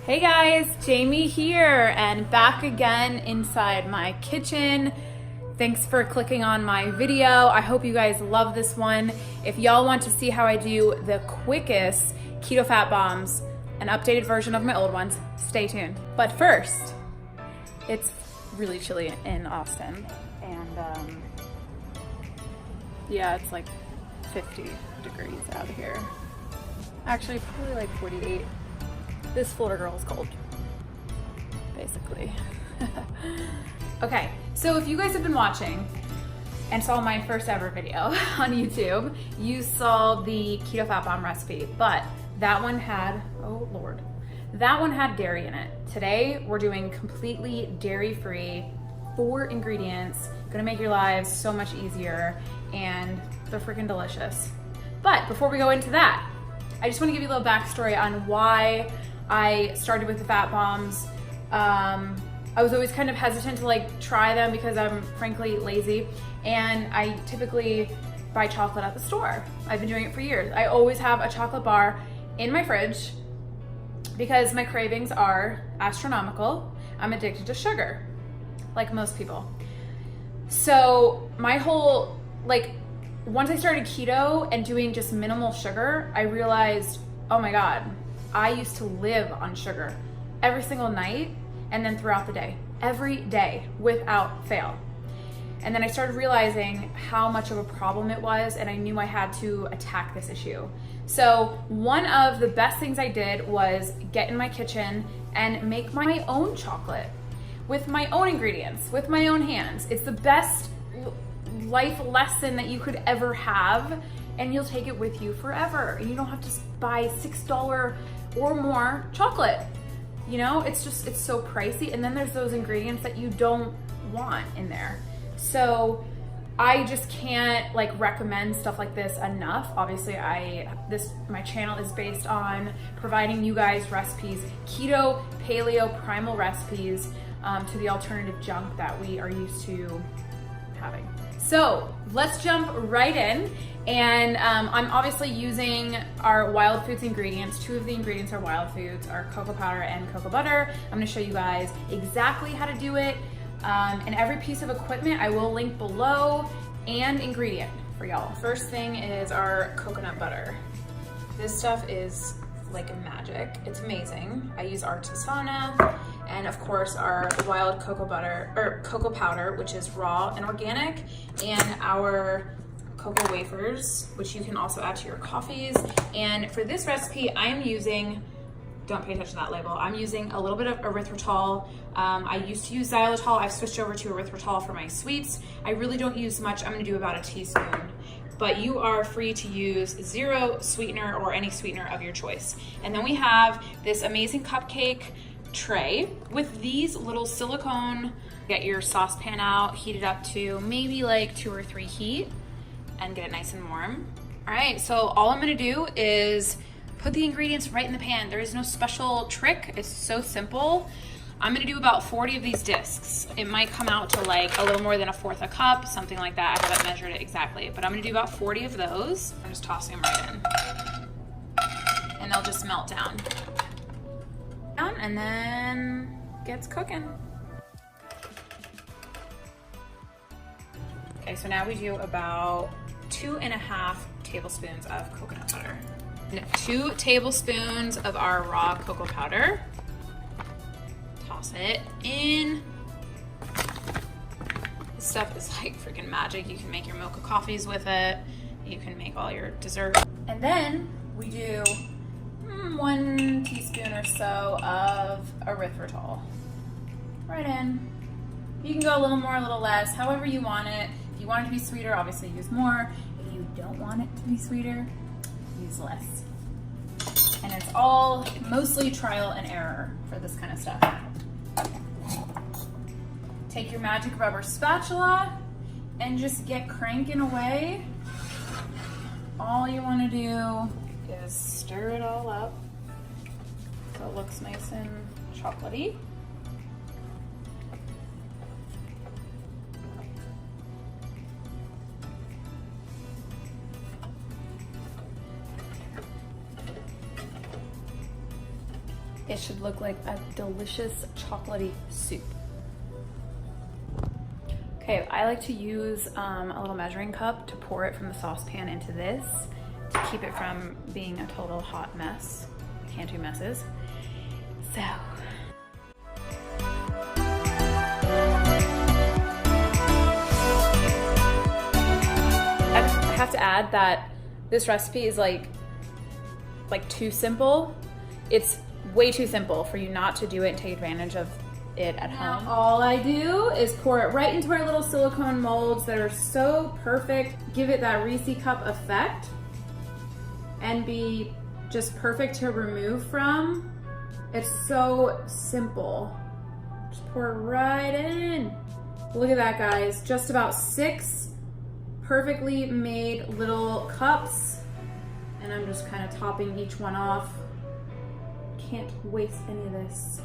Hey guys, Jamie here and back again inside my kitchen. Thanks for clicking on my video. I hope you guys love this one. If y'all want to see how I do the quickest keto fat bombs, an updated version of my old ones, stay tuned. But first, it's really chilly in Austin and yeah, it's like 50 degrees out here. Actually, probably like 48. This Florida girl is cold, basically. Okay, so if you guys have been watching and saw my first ever video on YouTube, you saw the keto fat bomb recipe, but that one had, oh Lord, that one had dairy in it. Today, we're doing completely dairy-free, 4 ingredients, gonna make your lives so much easier, and they're freaking delicious. But before we go into that, I just wanna give you a little backstory on why I started with the fat bombs. I was always kind of hesitant to like try them because I'm frankly lazy, and I typically buy chocolate at the store. I've been doing it for years. I always have a chocolate bar in my fridge because my cravings are astronomical. I'm addicted to sugar, like most people. So my whole, once I started keto and doing just minimal sugar, I realized, oh my God, I used to live on sugar every single night and then throughout the day, every day without fail. And then I started realizing how much of a problem it was, and I knew I had to attack this issue. So one of the best things I did was get in my kitchen and make my own chocolate with my own ingredients, with my own hands. It's the best life lesson that you could ever have, and you'll take it with you forever. And you don't have to buy $6 or more chocolate. You know, it's so pricey. And then there's those ingredients that you don't want in there. So I just can't recommend stuff like this enough. Obviously, my channel is based on providing you guys recipes, keto, paleo, primal recipes to the alternative junk that we are used to having. So let's jump right in. And I'm obviously using our wild foods ingredients. 2 of the ingredients are wild foods, are cocoa powder and cocoa butter. I'm gonna show you guys exactly how to do it. And every piece of equipment I will link below and ingredient for y'all. First thing is our coconut butter. This stuff is like magic. It's amazing. I use artisanal, and of course our wild cocoa powder, which is raw and organic, and our cocoa wafers, which you can also add to your coffees. And for this recipe, I am using, don't pay attention to that label, I'm using a little bit of erythritol. I used to use xylitol. I've switched over to erythritol for my sweets. I really don't use much. I'm gonna do about a teaspoon. But you are free to use 0 sweetener or any sweetener of your choice. And then we have this amazing cupcake tray with these little silicone. Get your saucepan out, heat it up to maybe 2 or 3 heat, and get it nice and warm. All right, so all I'm gonna do is put the ingredients right in the pan. There is no special trick, it's so simple. I'm gonna do about 40 of these discs. It might come out to a little more than 1/4 a cup, something like that. I haven't measured it exactly, but I'm gonna do about 40 of those. I'm just tossing them right in. And they'll just melt down. And then gets cooking. Okay, so now we do about 2.5 tablespoons of coconut butter. 2 tablespoons of our raw cocoa powder. Toss it in. This stuff is like freaking magic. You can make your mocha coffees with it. You can make all your dessert. And then we do 1 teaspoon or so of erythritol. Right in. You can go a little more, a little less, however you want it. If you want it to be sweeter, obviously use more. If you don't want it to be sweeter, use less. And it's all mostly trial and error for this kind of stuff. Take your magic rubber spatula and just get cranking away. All you want to do is stir it all up so it looks nice and chocolatey. It's should look like a delicious chocolatey soup. Okay, I like to use a little measuring cup to pour it from the saucepan into this to keep it from being a total hot mess. Can't do messes. So. I have to add that this recipe is like too simple. It's way too simple for you not to do it and take advantage of it at home. All I do is pour it right into our little silicone molds that are so perfect, give it that Reese cup effect, and be just perfect to remove from. It's so simple. Just pour it right in. Look at that, guys. Just about 6 perfectly made little cups, and I'm just kind of topping each one off. Can't waste any of this.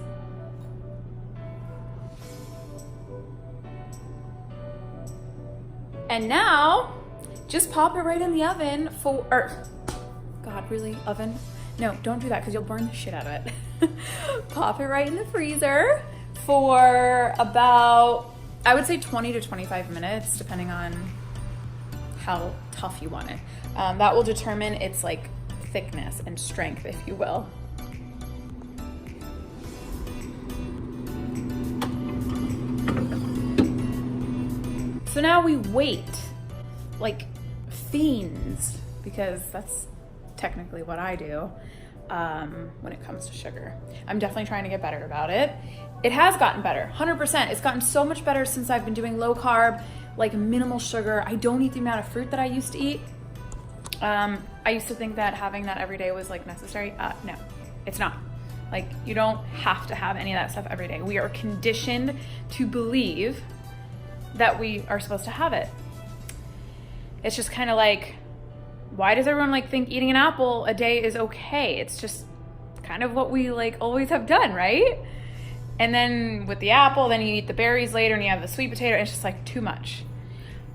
And now, just pop it right in the oven for, God, really, oven? No, don't do that because you'll burn the shit out of it. Pop it right in the freezer for about, I would say 20 to 25 minutes, depending on how tough you want it. That will determine its like thickness and strength, if you will. So now we wait like fiends, because that's technically what I do when it comes to sugar. I'm definitely trying to get better about it. It has gotten better, 100%. It's gotten so much better since I've been doing low carb, like minimal sugar. I don't eat the amount of fruit that I used to eat. I used to think that having that every day was like necessary. No, it's not. Like, you don't have to have any of that stuff every day. We are conditioned to believe that we are supposed to have it. It's just kind of like, why does everyone like think eating an apple a day is okay? It's just kind of what we like always have done, right? And then with the apple, then you eat the berries later and you have the sweet potato, and it's just like too much.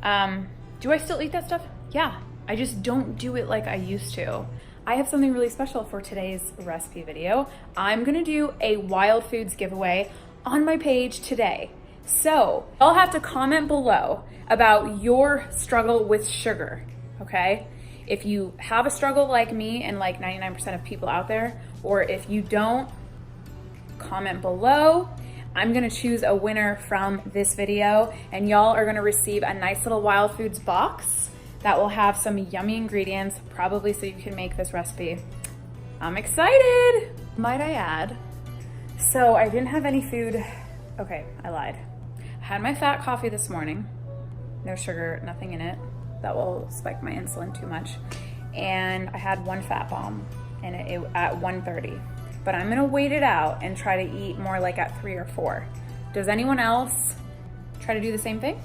Do I still eat that stuff? Yeah, I just don't do it like I used to. I have something really special for today's recipe video. I'm gonna do a Wild Foods giveaway on my page today. So y'all have to comment below about your struggle with sugar, okay? If you have a struggle like me and like 99% of people out there, or if you don't, comment below. I'm gonna choose a winner from this video, and y'all are gonna receive a nice little Wild Foods box that will have some yummy ingredients, probably so you can make this recipe. I'm excited. Might I add, so I didn't have any food. Okay, I lied. I had my fat coffee this morning. No sugar, nothing in it. That will spike my insulin too much. And I had one fat bomb and it at 1:30. But I'm gonna wait it out and try to eat more like at 3 or 4. Does anyone else try to do the same thing?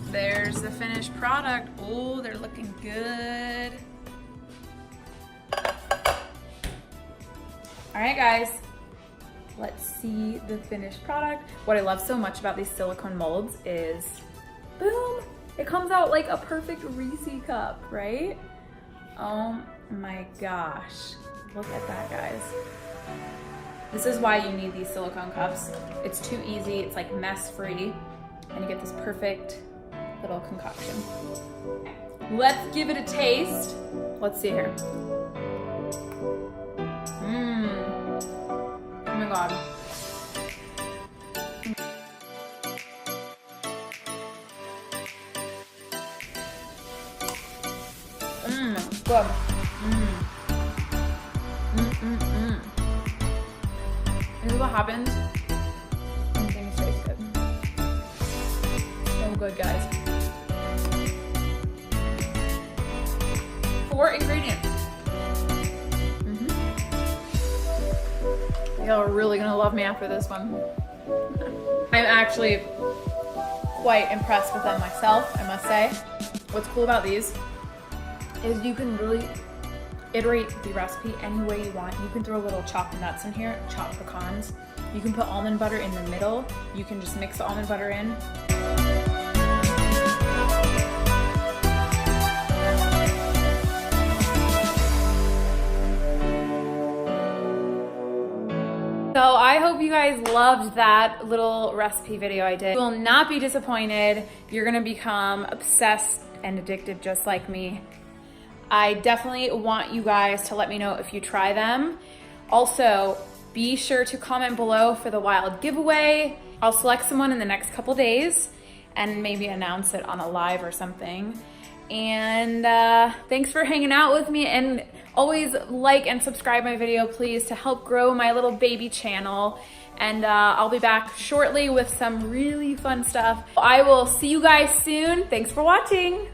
There's the finished product. Oh, they're looking good. All right, guys. Let's see the finished product. What I love so much about these silicone molds is, boom, it comes out like a perfect Reese cup, right? Oh my gosh, look at that, guys. This is why you need these silicone cups. It's too easy, it's like mess-free, and you get this perfect little concoction. Let's give it a taste. Let's see here. Oh my God. Good. This is what happens when things taste good. So good, guys. 4 ingredients. Y'all are really gonna love me after this one. I'm actually quite impressed with them myself, I must say. What's cool about these is you can really iterate the recipe any way you want. You can throw little chopped nuts in here, chopped pecans. You can put almond butter in the middle. You can just mix the almond butter in. So I hope you guys loved that little recipe video I did. You will not be disappointed. You're gonna become obsessed and addicted just like me. I definitely want you guys to let me know if you try them. Also, be sure to comment below for the wild giveaway. I'll select someone in the next couple days and maybe announce it on a live or something. And thanks for hanging out with me, and always like and subscribe my video, please, to help grow my little baby channel. And I'll be back shortly with some really fun stuff. I will see you guys soon. Thanks for watching.